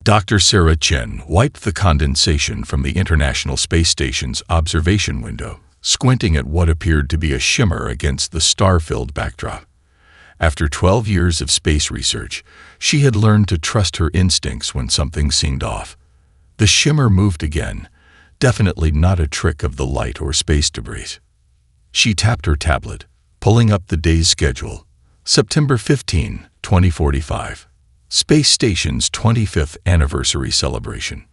Dr. Sarah Chen wiped the condensation from the International Space Station's observation window, squinting at what appeared to be a shimmer against the star-filled backdrop. After 12 years of space research, she had learned to trust her instincts when something seemed off. The shimmer moved again, definitely not a trick of the light or space debris. She tapped her tablet, pulling up the day's schedule. September 15, 2045. Space Station's 25th anniversary celebration.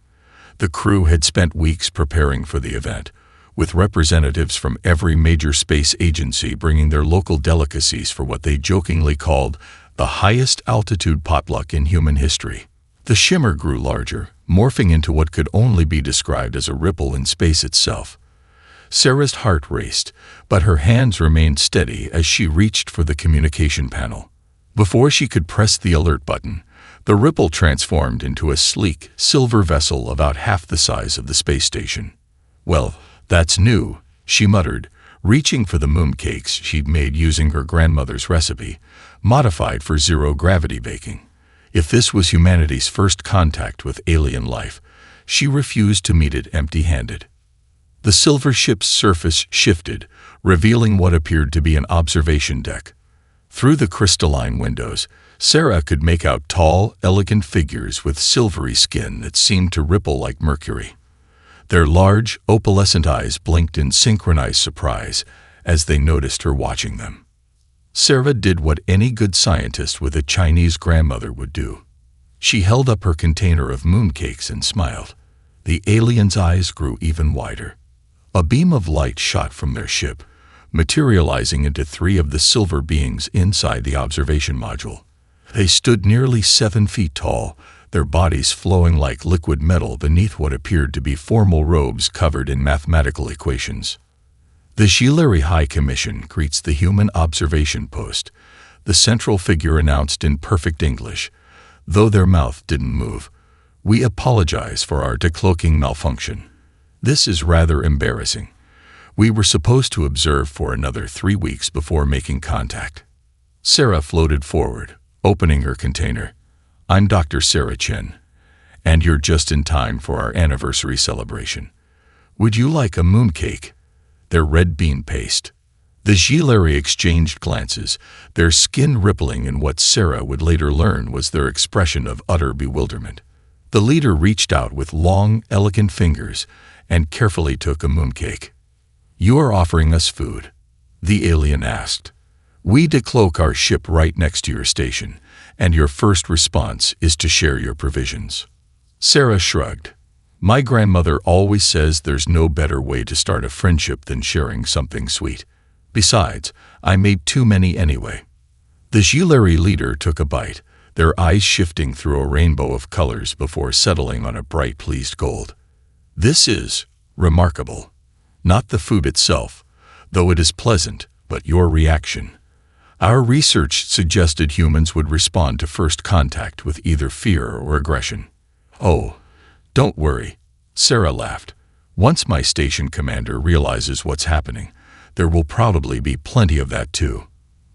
The crew had spent weeks preparing for the event, with representatives from every major space agency bringing their local delicacies for what they jokingly called the highest altitude potluck in human history. The shimmer grew larger, morphing into what could only be described as a ripple in space itself. Sarah's heart raced, but her hands remained steady as she reached for the communication panel. Before she could press the alert button, the ripple transformed into a sleek, silver vessel about half the size of the space station. "Well, that's new," she muttered, reaching for the mooncakes she'd made using her grandmother's recipe, modified for zero-gravity baking. If this was humanity's first contact with alien life, she refused to meet it empty-handed. The silver ship's surface shifted, revealing what appeared to be an observation deck. Through the crystalline windows, Sarah could make out tall, elegant figures with silvery skin that seemed to ripple like mercury. Their large, opalescent eyes blinked in synchronized surprise as they noticed her watching them. Sarah did what any good scientist with a Chinese grandmother would do. She held up her container of mooncakes and smiled. The aliens' eyes grew even wider. A beam of light shot from their ship, materializing into 3 of the silver beings inside the observation module. They stood nearly 7 feet tall, their bodies flowing like liquid metal beneath what appeared to be formal robes covered in mathematical equations. The Xilari High Commission greets the human observation post, the central figure announced in perfect English, though their mouth didn't move. "We apologize for our decloaking malfunction. This is rather embarrassing. We were supposed to observe for another 3 weeks before making contact." Sarah floated forward, opening her container. "I'm Dr. Sarah Chen, and you're just in time for our anniversary celebration. Would you like a mooncake?" Their red bean paste. The Xilari exchanged glances, their skin rippling in what Sarah would later learn was their expression of utter bewilderment. The leader reached out with long, elegant fingers and carefully took a mooncake. "You are offering us food?" the alien asked. "We decloak our ship right next to your station, and your first response is to share your provisions." Sarah shrugged. "My grandmother always says there's no better way to start a friendship than sharing something sweet. Besides, I made too many anyway." The Xilari leader took a bite, their eyes shifting through a rainbow of colors before settling on a bright, pleased gold. "This is remarkable. Not the food itself, though it is pleasant, but your reaction. Our research suggested humans would respond to first contact with either fear or aggression." "Oh, don't worry," Sarah laughed. "Once my station commander realizes what's happening, there will probably be plenty of that too.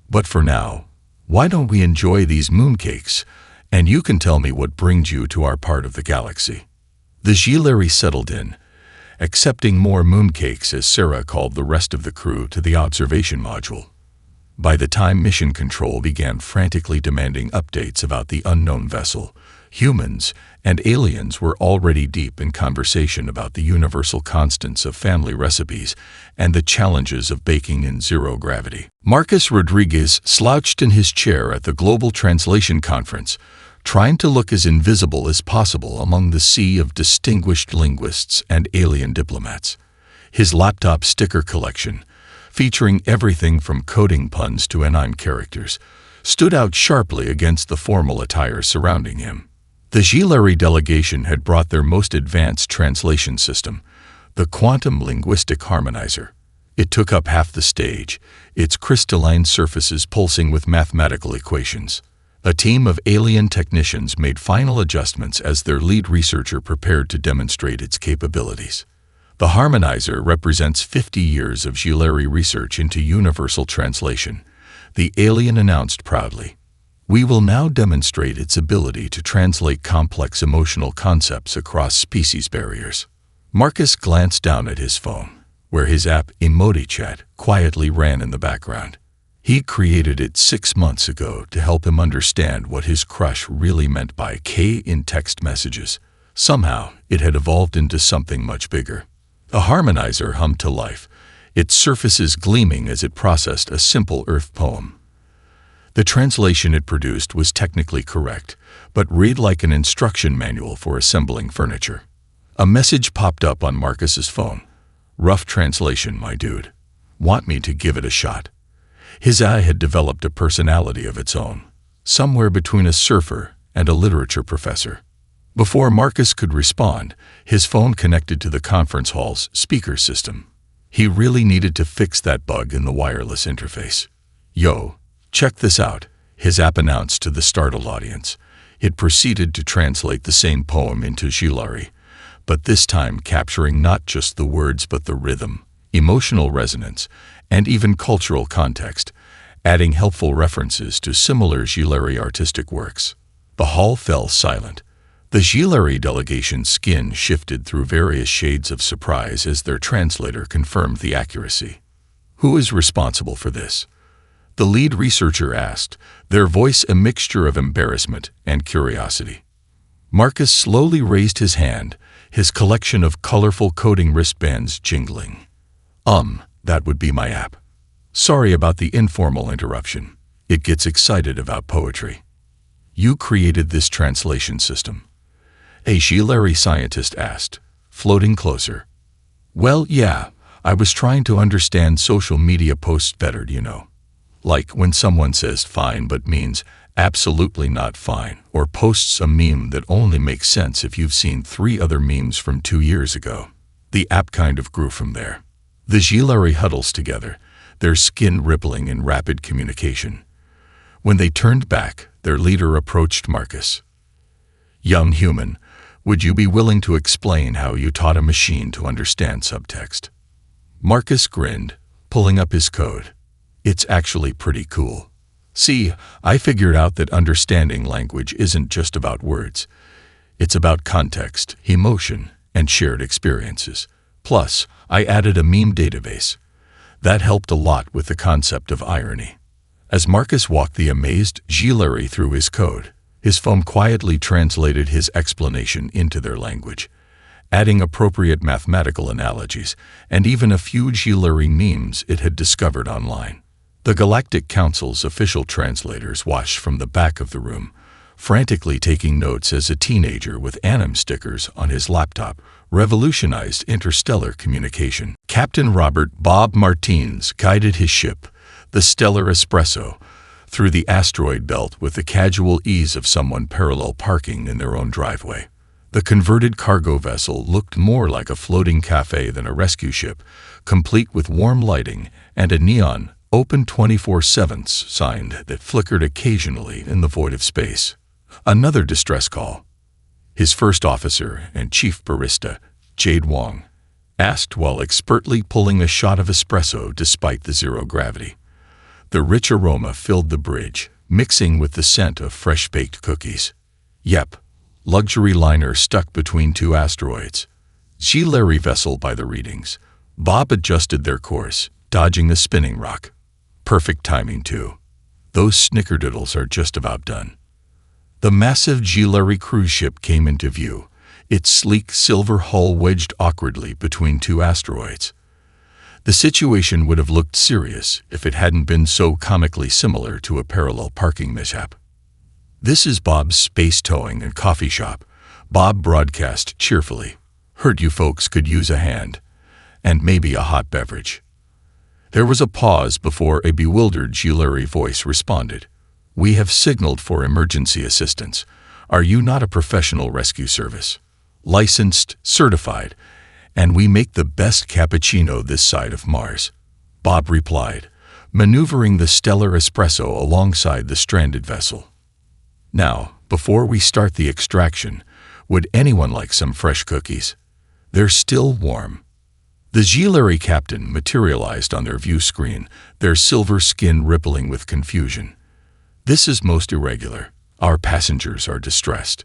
But for now, why don't we enjoy these mooncakes, and you can tell me what brings you to our part of the galaxy." The Xilari settled in, accepting more mooncakes as Sarah called the rest of the crew to the observation module. By the time Mission Control began frantically demanding updates about the unknown vessel, humans and aliens were already deep in conversation about the universal constants of family recipes and the challenges of baking in zero gravity. Marcus Rodriguez slouched in his chair at the Global Translation Conference, trying to look as invisible as possible among the sea of distinguished linguists and alien diplomats. His laptop sticker collection, featuring everything from coding puns to anime characters, stood out sharply against the formal attire surrounding him. The Xilari delegation had brought their most advanced translation system, the Quantum Linguistic Harmonizer. It took up half the stage, its crystalline surfaces pulsing with mathematical equations. A team of alien technicians made final adjustments as their lead researcher prepared to demonstrate its capabilities. The harmonizer represents 50 years of Xilari research into universal translation, the alien announced proudly. We will now demonstrate its ability to translate complex emotional concepts across species barriers. Marcus glanced down at his phone, where his app EmotiChat quietly ran in the background. He created it 6 months ago to help him understand what his crush really meant by K in text messages. Somehow, it had evolved into something much bigger. A harmonizer hummed to life, its surfaces gleaming as it processed a simple Earth poem. The translation it produced was technically correct, but read like an instruction manual for assembling furniture. A message popped up on Marcus's phone. "Rough translation, my dude. Want me to give it a shot?" His eye had developed a personality of its own, somewhere between a surfer and a literature professor. Before Marcus could respond, his phone connected to the conference hall's speaker system. He really needed to fix that bug in the wireless interface. "Yo, check this out," his app announced to the startled audience. It proceeded to translate the same poem into Jilari, but this time capturing not just the words but the rhythm, emotional resonance, and even cultural context, adding helpful references to similar Jilari artistic works. The hall fell silent. The Jilari delegation's skin shifted through various shades of surprise as their translator confirmed the accuracy. "Who is responsible for this?" the lead researcher asked, their voice a mixture of embarrassment and curiosity. Marcus slowly raised his hand, his collection of colorful coding wristbands jingling. That would be my app. Sorry about the informal interruption. It gets excited about poetry." "You created this translation system?" a Jilari scientist asked, floating closer. "Well, yeah, I was trying to understand social media posts better, you know. Like when someone says fine but means absolutely not fine, or posts a meme that only makes sense if you've seen 3 other memes from 2 years ago. The app kind of grew from there." The Jilari huddles together, their skin rippling in rapid communication. When they turned back, their leader approached Marcus. "Young human, would you be willing to explain how you taught a machine to understand subtext?" Marcus grinned, pulling up his code. "It's actually pretty cool. See, I figured out that understanding language isn't just about words. It's about context, emotion, and shared experiences. Plus, I added a meme database. That helped a lot with the concept of irony." As Marcus walked the amazed Jilari through his code, his phone quietly translated his explanation into their language, adding appropriate mathematical analogies and even a few Jilari memes it had discovered online. The Galactic Council's official translators watched from the back of the room, frantically taking notes as a teenager with anime stickers on his laptop revolutionized interstellar communication. Captain Robert Bob Martins guided his ship, the Stellar Espresso, through the asteroid belt with the casual ease of someone parallel parking in their own driveway. The converted cargo vessel looked more like a floating cafe than a rescue ship, complete with warm lighting and a neon "Open 24/7" sign that flickered occasionally in the void of space. Another distress call. His first officer and chief barista, Jade Wong, asked while expertly pulling a shot of espresso despite the zero gravity. The rich aroma filled the bridge, mixing with the scent of fresh-baked cookies. "Yep, luxury liner stuck between 2 asteroids. Jilari vessel by the readings." Bob adjusted their course, dodging the spinning rock. Perfect timing, too. Those snickerdoodles are just about done. The massive Jilari cruise ship came into view, its sleek silver hull wedged awkwardly between 2 asteroids. The situation would have looked serious if it hadn't been so comically similar to a parallel parking mishap. "This is Bob's Space Towing and Coffee Shop," Bob broadcast cheerfully. "Heard you folks could use a hand. And maybe a hot beverage." There was a pause before a bewildered Jilari voice responded. "We have signaled for emergency assistance. Are you not a professional rescue service? Licensed, certified, and we make the best cappuccino this side of Mars," Bob replied, maneuvering the Stellar Espresso alongside the stranded vessel. "Now, before we start the extraction, would anyone like some fresh cookies? They're still warm." The Jilari captain materialized on their view screen, their silver skin rippling with confusion. This is most irregular. Our passengers are distressed.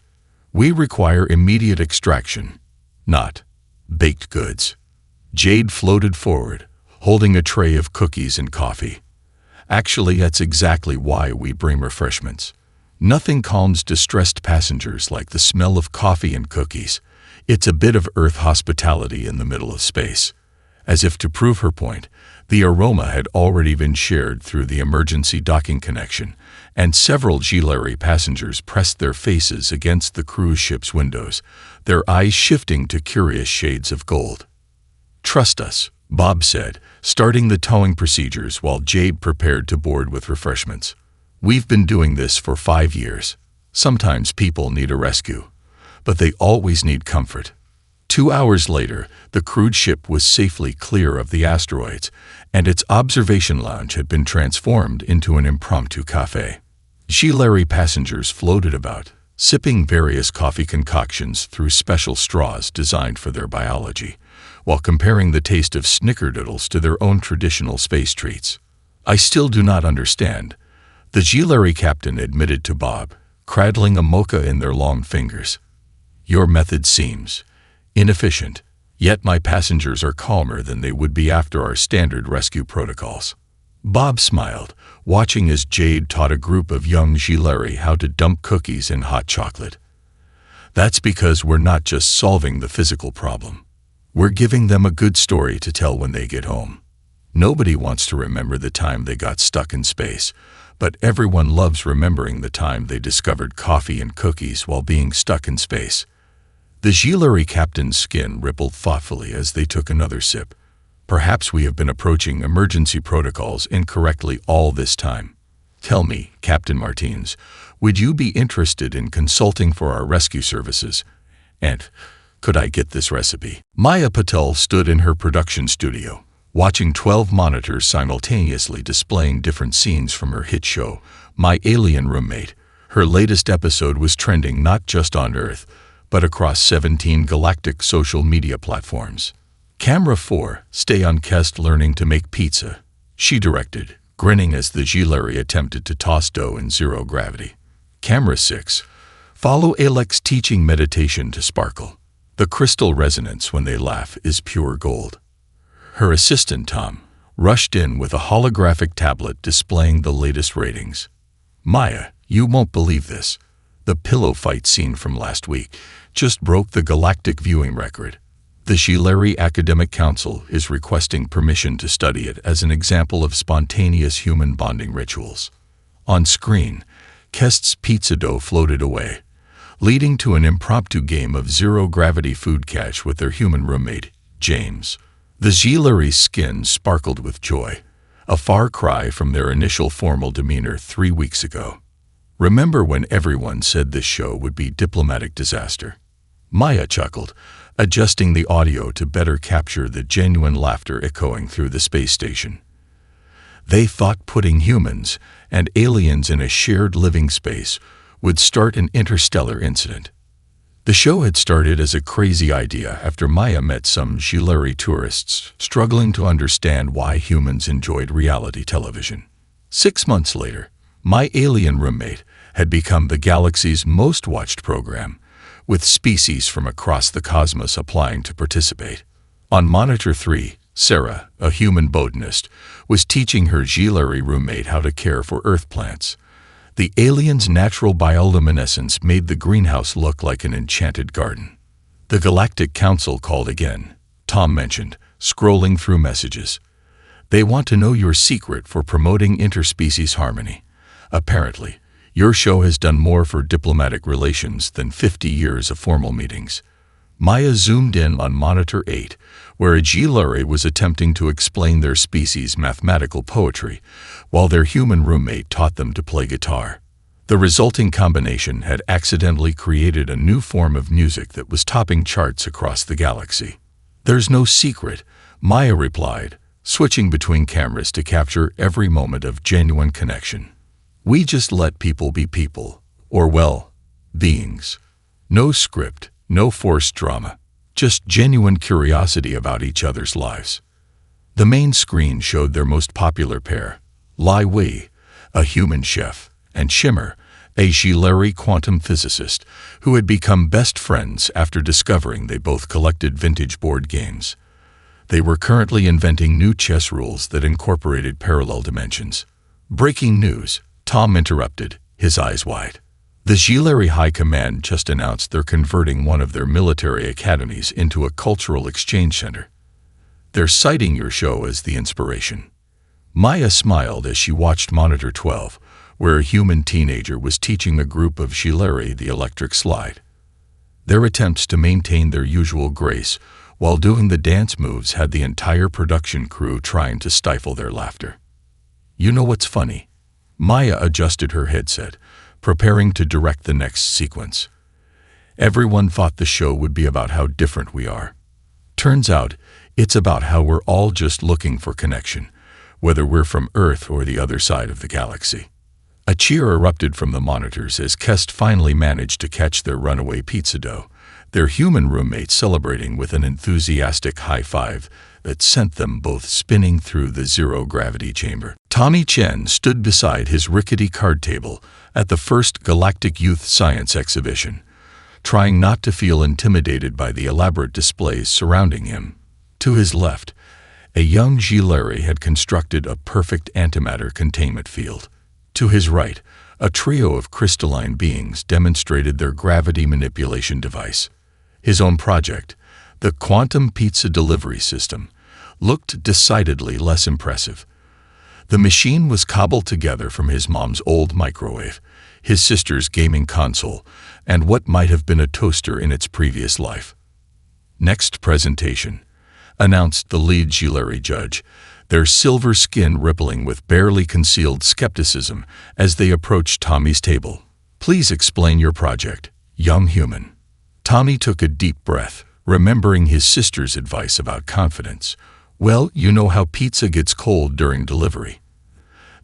We require immediate extraction, not baked goods. Jade floated forward, holding a tray of cookies and coffee. Actually, that's exactly why we bring refreshments. Nothing calms distressed passengers like the smell of coffee and cookies. It's a bit of Earth hospitality in the middle of space. As if to prove her point, the aroma had already been shared through the emergency docking connection, and several Gilari passengers pressed their faces against the cruise ship's windows, their eyes shifting to curious shades of gold. "Trust us," Bob said, starting the towing procedures while Jade prepared to board with refreshments. "We've been doing this for 5 years. Sometimes people need a rescue, but they always need comfort." 2 hours later, the cruise ship was safely clear of the asteroids, and its observation lounge had been transformed into an impromptu cafe. Gilari passengers floated about, sipping various coffee concoctions through special straws designed for their biology, while comparing the taste of snickerdoodles to their own traditional space treats. "I still do not understand," the Gilari captain admitted to Bob, cradling a mocha in their long fingers. "Your method seems inefficient, yet my passengers are calmer than they would be after our standard rescue protocols." Bob smiled, watching as Jade taught a group of young Gilari how to dump cookies in hot chocolate. "That's because we're not just solving the physical problem. We're giving them a good story to tell when they get home. Nobody wants to remember the time they got stuck in space, but everyone loves remembering the time they discovered coffee and cookies while being stuck in space." The Gilari captain's skin rippled thoughtfully as they took another sip. "Perhaps we have been approaching emergency protocols incorrectly all this time. Tell me, Captain Martins, would you be interested in consulting for our rescue services? And could I get this recipe?" Maya Patel stood in her production studio, watching 12 monitors simultaneously displaying different scenes from her hit show, My Alien Roommate. Her latest episode was trending not just on Earth, but across 17 galactic social media platforms. Camera 4, stay on Conquest learning to make pizza, she directed, grinning as the Gilari attempted to toss dough in zero gravity. Camera 6, follow Alex teaching meditation to sparkle. The crystal resonance when they laugh is pure gold. Her assistant, Tom, rushed in with a holographic tablet displaying the latest ratings. "Maya, you won't believe this. The pillow fight scene from last week just broke the galactic viewing record. The Gilari Academic Council is requesting permission to study it as an example of spontaneous human bonding rituals." On screen, Kest's pizza dough floated away, leading to an impromptu game of zero-gravity food catch with their human roommate, James. The Gilari's skin sparkled with joy, a far cry from their initial formal demeanor 3 weeks ago. "Remember when everyone said this show would be diplomatic disaster?" Maya chuckled, adjusting the audio to better capture the genuine laughter echoing through the space station. "They thought putting humans and aliens in a shared living space would start an interstellar incident." The show had started as a crazy idea after Maya met some Gilari tourists struggling to understand why humans enjoyed reality television. 6 months later, My Alien Roommate had become the galaxy's most watched program, with species from across the cosmos applying to participate. On Monitor 3, Sarah, a human botanist, was teaching her Gilari roommate how to care for Earth plants. The alien's natural bioluminescence made the greenhouse look like an enchanted garden. "The Galactic Council called again," Tom mentioned, scrolling through messages. "They want to know your secret for promoting interspecies harmony. Apparently, your show has done more for diplomatic relations than 50 years of formal meetings." Maya zoomed in on Monitor 8, where a Gilari was attempting to explain their species' mathematical poetry, while their human roommate taught them to play guitar. The resulting combination had accidentally created a new form of music that was topping charts across the galaxy. "There's no secret," Maya replied, switching between cameras to capture every moment of genuine connection. "We just let people be people, or well, beings. No script, no forced drama, just genuine curiosity about each other's lives." The main screen showed their most popular pair, Lai Wei, a human chef, and Shimmer, a Gilleri quantum physicist who had become best friends after discovering they both collected vintage board games. They were currently inventing new chess rules that incorporated parallel dimensions. Breaking news, Tom interrupted, his eyes wide. The Gilleri High Command just announced they're converting one of their military academies into a cultural exchange center. They're citing your show as the inspiration. Maya smiled as she watched Monitor 12, where a human teenager was teaching a group of Gilleri the electric slide. Their attempts to maintain their usual grace while doing the dance moves had the entire production crew trying to stifle their laughter. You know what's funny? Maya adjusted her headset, preparing to direct the next sequence. Everyone thought the show would be about how different we are. Turns out, it's about how we're all just looking for connection, whether we're from Earth or the other side of the galaxy. A cheer erupted from the monitors as Kest finally managed to catch their runaway pizza dough, their human roommate celebrating with an enthusiastic high five that sent them both spinning through the zero-gravity chamber. Tommy Chen stood beside his rickety card table at the first Galactic Youth Science exhibition, trying not to feel intimidated by the elaborate displays surrounding him. To his left, a young Gilleri had constructed a perfect antimatter containment field. To his right, a trio of crystalline beings demonstrated their gravity manipulation device. His own project, the Quantum Pizza Delivery System, looked decidedly less impressive. The machine was cobbled together from his mom's old microwave, his sister's gaming console, and what might have been a toaster in its previous life. Next presentation, announced the lead Gilleri judge, their silver skin rippling with barely concealed skepticism as they approached Tommy's table. Please explain your project, young human. Tommy took a deep breath, remembering his sister's advice about confidence. Well, you know how pizza gets cold during delivery.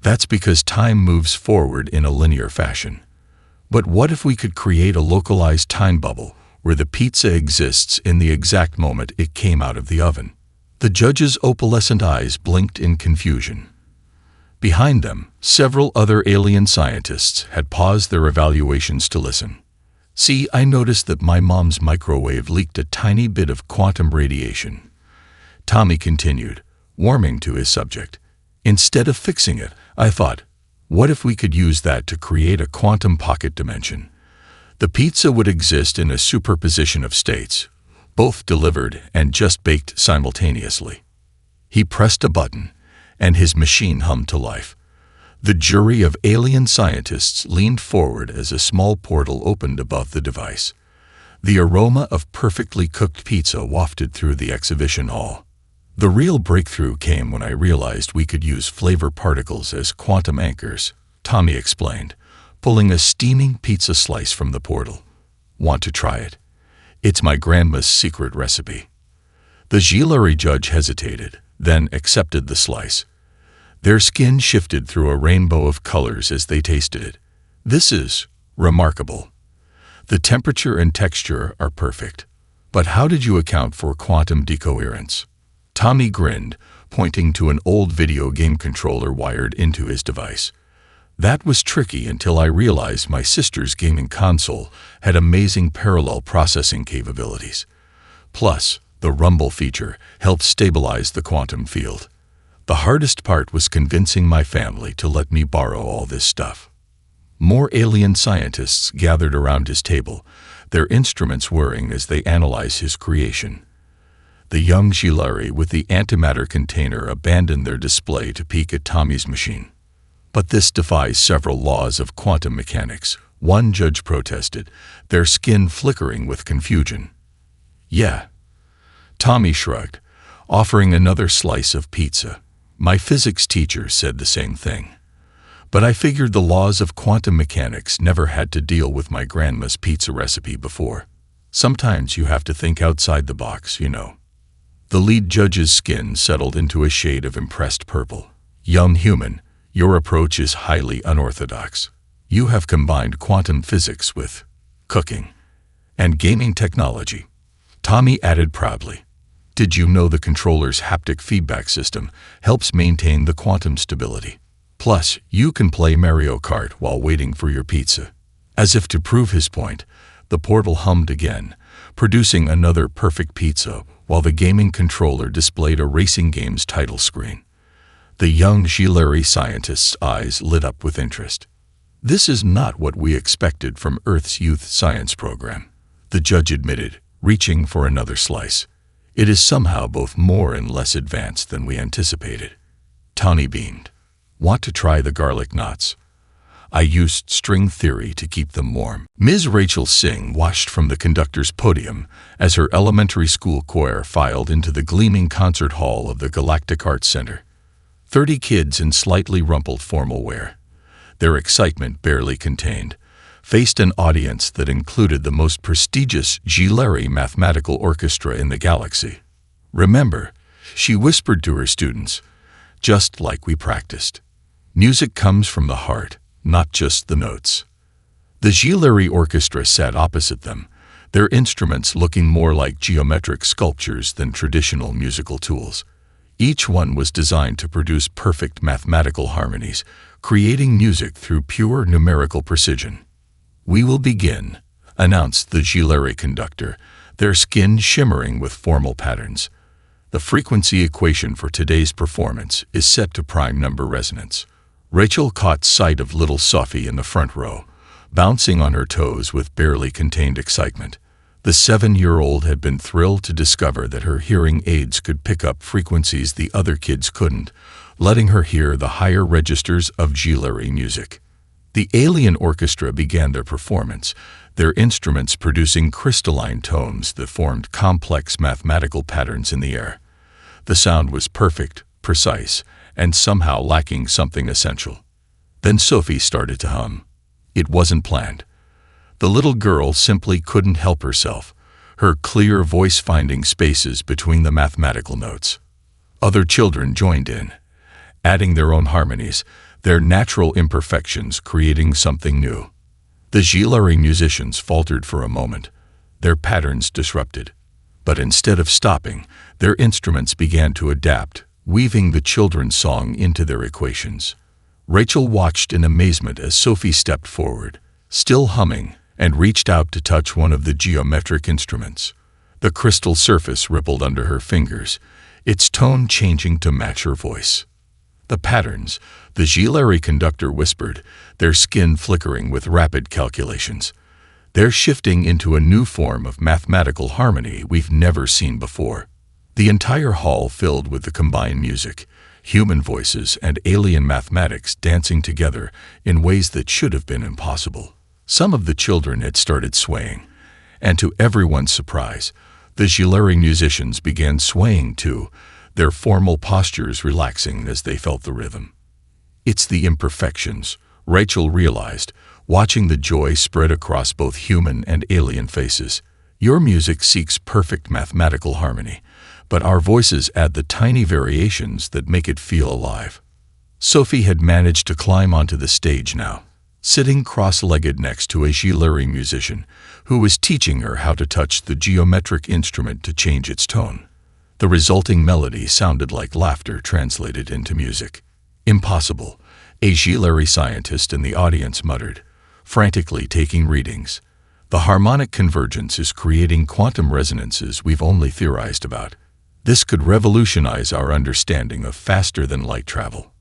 That's because time moves forward in a linear fashion. But what if we could create a localized time bubble where the pizza exists in the exact moment it came out of the oven? The judge's opalescent eyes blinked in confusion. Behind them, several other alien scientists had paused their evaluations to listen. See, I noticed that my mom's microwave leaked a tiny bit of quantum radiation. Tommy continued, warming to his subject. Instead of fixing it, I thought, what if we could use that to create a quantum pocket dimension? The pizza would exist in a superposition of states, both delivered and just baked simultaneously. He pressed a button, and his machine hummed to life. The jury of alien scientists leaned forward as a small portal opened above the device. The aroma of perfectly cooked pizza wafted through the exhibition hall. The real breakthrough came when I realized we could use flavor particles as quantum anchors, Tommy explained, pulling a steaming pizza slice from the portal. Want to try it? It's my grandma's secret recipe. The Gilleri judge hesitated, then accepted the slice. Their skin shifted through a rainbow of colors as they tasted it. This is remarkable. The temperature and texture are perfect. But how did you account for quantum decoherence? Tommy grinned, pointing to an old video game controller wired into his device. That was tricky until I realized my sister's gaming console had amazing parallel processing capabilities. Plus, the rumble feature helped stabilize the quantum field. The hardest part was convincing my family to let me borrow all this stuff. More alien scientists gathered around his table, their instruments whirring as they analyzed his creation. The young Gilleri with the antimatter container abandoned their display to peek at Tommy's machine. But this defies several laws of quantum mechanics, one judge protested, their skin flickering with confusion. Yeah. Tommy shrugged, offering another slice of pizza. My physics teacher said the same thing. But I figured the laws of quantum mechanics never had to deal with my grandma's pizza recipe before. Sometimes you have to think outside the box, you know. The lead judge's skin settled into a shade of impressed purple. Young human, your approach is highly unorthodox. You have combined quantum physics with cooking and gaming technology. Tommy added proudly. Did you know the controller's haptic feedback system helps maintain the quantum stability? Plus, you can play Mario Kart while waiting for your pizza. As if to prove his point, the portal hummed again, producing another perfect pizza while the gaming controller displayed a racing game's title screen. The young HFY scientist's eyes lit up with interest. This is not what we expected from Earth's youth science program, the judge admitted, reaching for another slice. It is somehow both more and less advanced than we anticipated. Tawny beamed. Want to try the garlic knots? I used string theory to keep them warm. Ms. Rachel Singh watched from the conductor's podium as her elementary school choir filed into the gleaming concert hall of the Galactic Arts Center. 30 kids in slightly rumpled formal wear, their excitement barely contained, faced an audience that included the most prestigious HFY mathematical orchestra in the galaxy. Remember, she whispered to her students, just like we practiced. Music comes from the heart, not just the notes. The HFY orchestra sat opposite them, their instruments looking more like geometric sculptures than traditional musical tools. Each one was designed to produce perfect mathematical harmonies, creating music through pure numerical precision. "We will begin," announced the HFY conductor, their skin shimmering with formal patterns. "The frequency equation for today's performance is set to prime number resonance." Rachel caught sight of little Sophie in the front row, bouncing on her toes with barely contained excitement. The 7-year-old had been thrilled to discover that her hearing aids could pick up frequencies the other kids couldn't, letting her hear the higher registers of HFY music. The alien orchestra began their performance, their instruments producing crystalline tones that formed complex mathematical patterns in the air. The sound was perfect, precise, and somehow lacking something essential. Then Sophie started to hum. It wasn't planned. The little girl simply couldn't help herself, her clear voice finding spaces between the mathematical notes. Other children joined in, adding their own harmonies, their natural imperfections creating something new. The HFY musicians faltered for a moment, their patterns disrupted. But instead of stopping, their instruments began to adapt, weaving the children's song into their equations. Rachel watched in amazement as Sophie stepped forward, still humming, and reached out to touch one of the geometric instruments. The crystal surface rippled under her fingers, its tone changing to match her voice. "The patterns," the HFY conductor whispered, their skin flickering with rapid calculations. "They're shifting into a new form of mathematical harmony we've never seen before." The entire hall filled with the combined music, human voices and alien mathematics dancing together in ways that should have been impossible. Some of the children had started swaying, and to everyone's surprise, the HFY musicians began swaying too, their formal postures relaxing as they felt the rhythm. "It's the imperfections," Rachel realized, watching the joy spread across both human and alien faces. "Your music seeks perfect mathematical harmony, but our voices add the tiny variations that make it feel alive." Sophie had managed to climb onto the stage now, sitting cross-legged next to a HFY musician who was teaching her how to touch the geometric instrument to change its tone. The resulting melody sounded like laughter translated into music. "Impossible," a HFY scientist in the audience muttered, frantically taking readings. "The harmonic convergence is creating quantum resonances we've only theorized about. This could revolutionize our understanding of faster-than-light travel."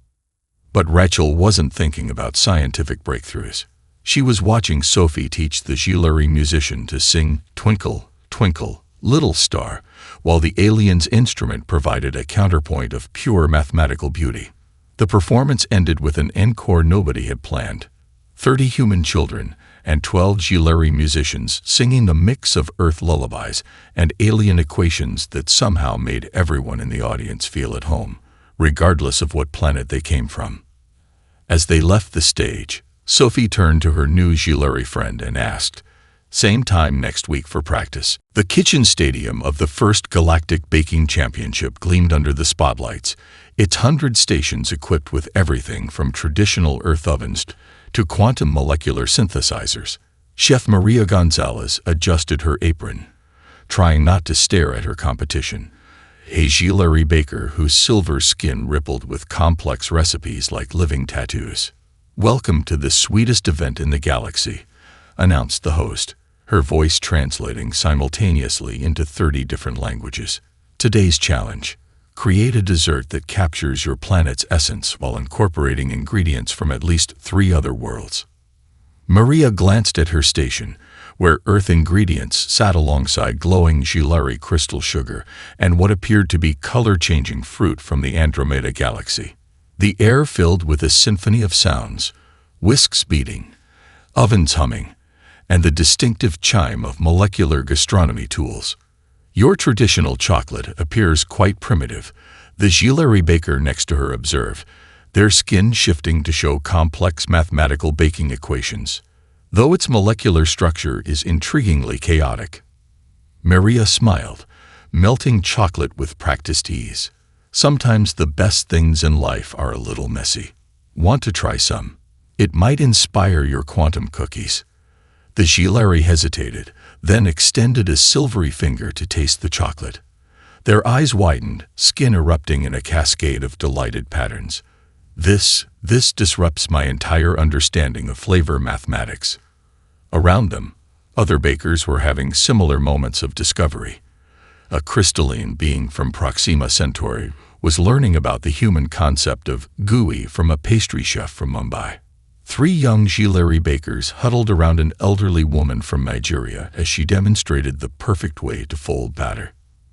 But Rachel wasn't thinking about scientific breakthroughs. She was watching Sophie teach the HFY musician to sing "Twinkle, Twinkle, Little Star," while the alien's instrument provided a counterpoint of pure mathematical beauty. The performance ended with an encore nobody had planned. 30 human children and 12 HFY musicians singing the mix of Earth lullabies and alien equations that somehow made everyone in the audience feel at home, regardless of what planet they came from. As they left the stage, Sophie turned to her new HFY friend and asked, "Same time next week for practice." The kitchen stadium of the first Galactic Baking Championship gleamed under the spotlights, its 100 stations equipped with everything from traditional Earth ovens to quantum molecular synthesizers. Chef Maria Gonzalez adjusted her apron, trying not to stare at her competition. a Gilary baker whose silver skin rippled with complex recipes like living tattoos. "Welcome to the sweetest event in the galaxy," announced the host, her voice translating simultaneously into 30 different languages. "Today's challenge: create a dessert that captures your planet's essence while incorporating ingredients from at least 3 other worlds." Maria glanced at her station, where Earth ingredients sat alongside glowing Gilary crystal sugar and what appeared to be color-changing fruit from the Andromeda galaxy. The air filled with a symphony of sounds, whisks beating, ovens humming, and the distinctive chime of molecular gastronomy tools. "Your traditional chocolate appears quite primitive," the Gilary baker next to her observed, their skin shifting to show complex mathematical baking equations, though its molecular structure is intriguingly chaotic. Maria smiled, melting chocolate with practiced ease. "Sometimes the best things in life are a little messy. Want to try some? It might inspire your quantum cookies." The Gilary hesitated, then extended a silvery finger to taste the chocolate. Their eyes widened, skin erupting in a cascade of delighted patterns. This disrupts my entire understanding of flavor mathematics." Around them, other bakers were having similar moments of discovery. A crystalline being from Proxima Centauri was learning about the human concept of gooey from a pastry chef from Mumbai. 3 young Gilary bakers huddled around an elderly woman from Nigeria as she demonstrated the perfect way to fold batter.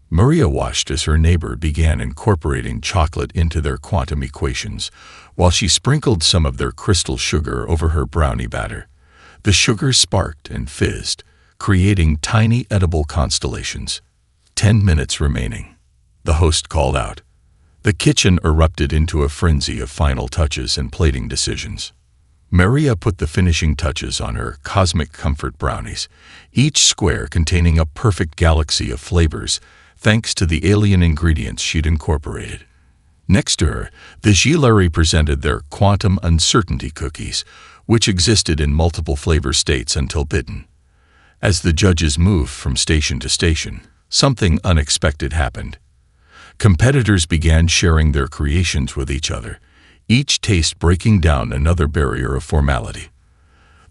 Maria watched as her neighbor began incorporating chocolate into their quantum equations, while she sprinkled some of their crystal sugar over her brownie batter. The sugar sparked and fizzed, creating tiny edible constellations. 10 minutes remaining," the host called out. The kitchen erupted into a frenzy of final touches and plating decisions. Maria put the finishing touches on her cosmic comfort brownies, each square containing a perfect galaxy of flavors, thanks to the alien ingredients she'd incorporated. Next to her, the Gilary presented their quantum uncertainty cookies, which existed in multiple flavor states until bitten. As the judges moved from station to station, something unexpected happened. Competitors began sharing their creations with each other, each taste breaking down another barrier of formality.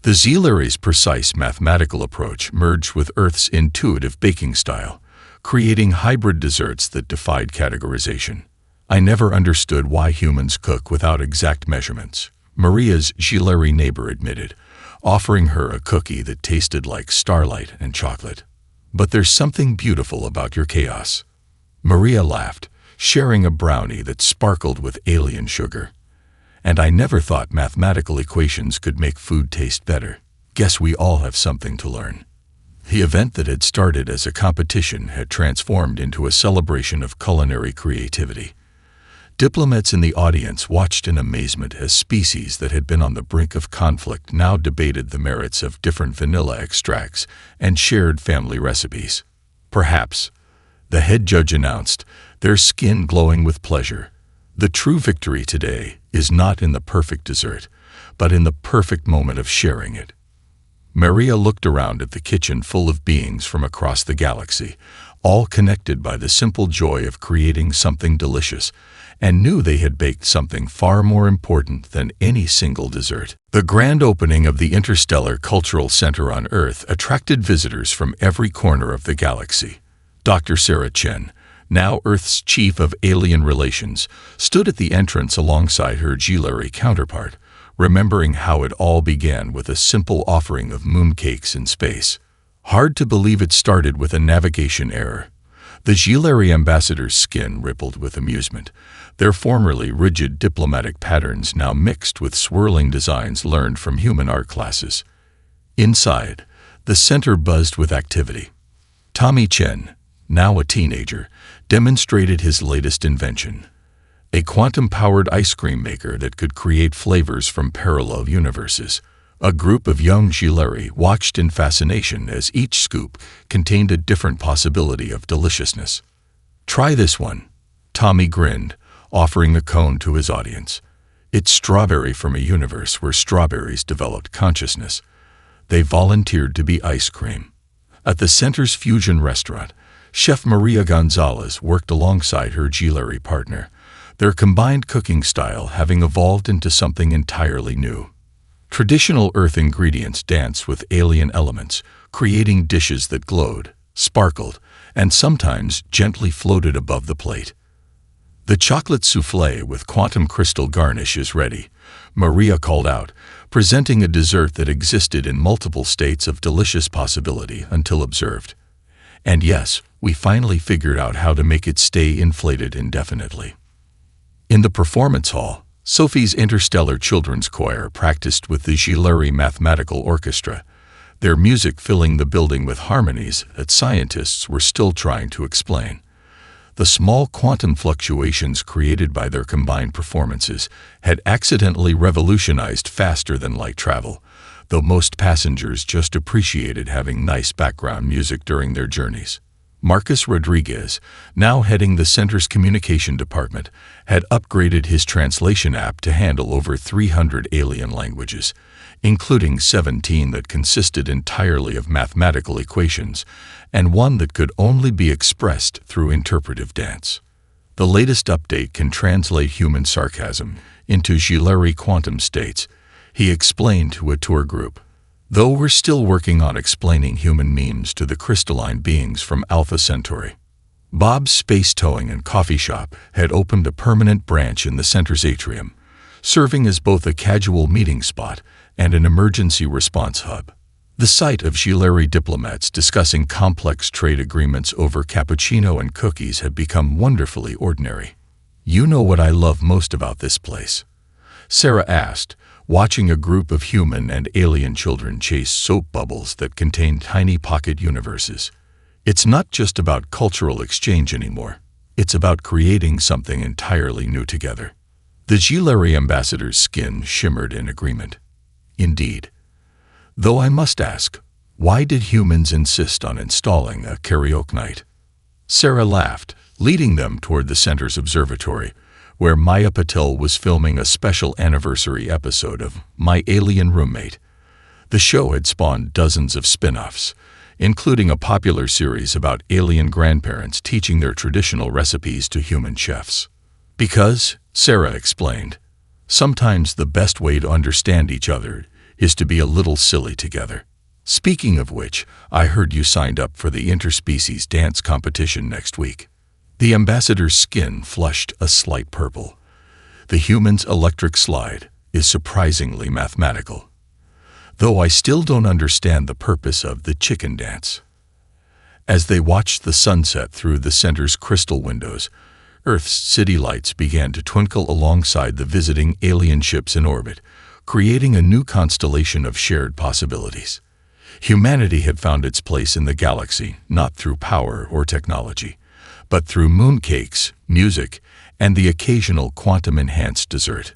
The Gilary's precise mathematical approach merged with Earth's intuitive baking style, creating hybrid desserts that defied categorization. "I never understood why humans cook without exact measurements," Maria's Gilary neighbor admitted, offering her a cookie that tasted like starlight and chocolate. "But there's something beautiful about your chaos." Maria laughed, sharing a brownie that sparkled with alien sugar. "And I never thought mathematical equations could make food taste better. Guess we all have something to learn." The event that had started as a competition had transformed into a celebration of culinary creativity. Diplomats in the audience watched in amazement as species that had been on the brink of conflict now debated the merits of different vanilla extracts and shared family recipes. "Perhaps," the head judge announced, their skin glowing with pleasure, "the true victory today is not in the perfect dessert, but in the perfect moment of sharing it." Maria looked around at the kitchen full of beings from across the galaxy, all connected by the simple joy of creating something delicious, and knew they had baked something far more important than any single dessert. The grand opening of the Interstellar Cultural Center on Earth attracted visitors from every corner of the galaxy. Dr. Sarah Chen, now Earth's chief of alien relations, stood at the entrance alongside her Gilary counterpart, remembering how it all began with a simple offering of mooncakes in space. Hard to believe it started with a navigation error. The Gilary ambassador's skin rippled with amusement, their formerly rigid diplomatic patterns now mixed with swirling designs learned from human art classes. Inside, the center buzzed with activity. Tommy Chen, now a teenager, demonstrated his latest invention, a quantum-powered ice cream maker that could create flavors from parallel universes. A group of young Gilary watched in fascination as each scoop contained a different possibility of deliciousness. "Try this one," Tommy grinned, offering the cone to his audience. "It's strawberry from a universe where strawberries developed consciousness." They volunteered to be ice cream. At the center's fusion restaurant, Chef Maria Gonzalez worked alongside her Gilary partner, their combined cooking style having evolved into something entirely new. Traditional Earth ingredients danced with alien elements, creating dishes that glowed, sparkled, and sometimes gently floated above the plate. "The chocolate soufflé with quantum crystal garnish is ready," Maria called out, presenting a dessert that existed in multiple states of delicious possibility until observed. And yes, we finally figured out how to make it stay inflated indefinitely. In the performance hall, Sophie's Interstellar Children's Choir practiced with the Gilary Mathematical Orchestra, their music filling the building with harmonies that scientists were still trying to explain. The small quantum fluctuations created by their combined performances had accidentally revolutionized faster-than-light travel, though most passengers just appreciated having nice background music during their journeys. Marcus Rodriguez, now heading the center's communication department, had upgraded his translation app to handle over 300 alien languages, including 17 that consisted entirely of mathematical equations, and one that could only be expressed through interpretive dance. The latest update can translate human sarcasm into Gilary quantum states, he explained to a tour group. Though we're still working on explaining human memes to the crystalline beings from Alpha Centauri. Bob's Space Towing and Coffee Shop had opened a permanent branch in the center's atrium, serving as both a casual meeting spot and an emergency response hub. The sight of Gilary diplomats discussing complex trade agreements over cappuccino and cookies had become wonderfully ordinary. "You know what I love most about this place?" Sarah asked, watching a group of human and alien children chase soap bubbles that contained tiny pocket universes. "It's not just about cultural exchange anymore. It's about creating something entirely new together." The Gilary ambassador's skin shimmered in agreement. "Indeed. Though I must ask, why did humans insist on installing a karaoke night?" Sarah laughed, leading them toward the center's observatory, where Maya Patel was filming a special anniversary episode of My Alien Roommate. The show had spawned dozens of spin-offs, including a popular series about alien grandparents teaching their traditional recipes to human chefs. "Because," Sarah explained, "sometimes the best way to understand each other is to be a little silly together. Speaking of which, I heard you signed up for the interspecies dance competition next week." The ambassador's skin flushed a slight purple. The human's electric slide is surprisingly mathematical. Though I still don't understand the purpose of the chicken dance. As they watched the sunset through the center's crystal windows, Earth's city lights began to twinkle alongside the visiting alien ships in orbit, creating a new constellation of shared possibilities. Humanity had found its place in the galaxy not through power or technology, but through mooncakes, music, and the occasional quantum-enhanced dessert.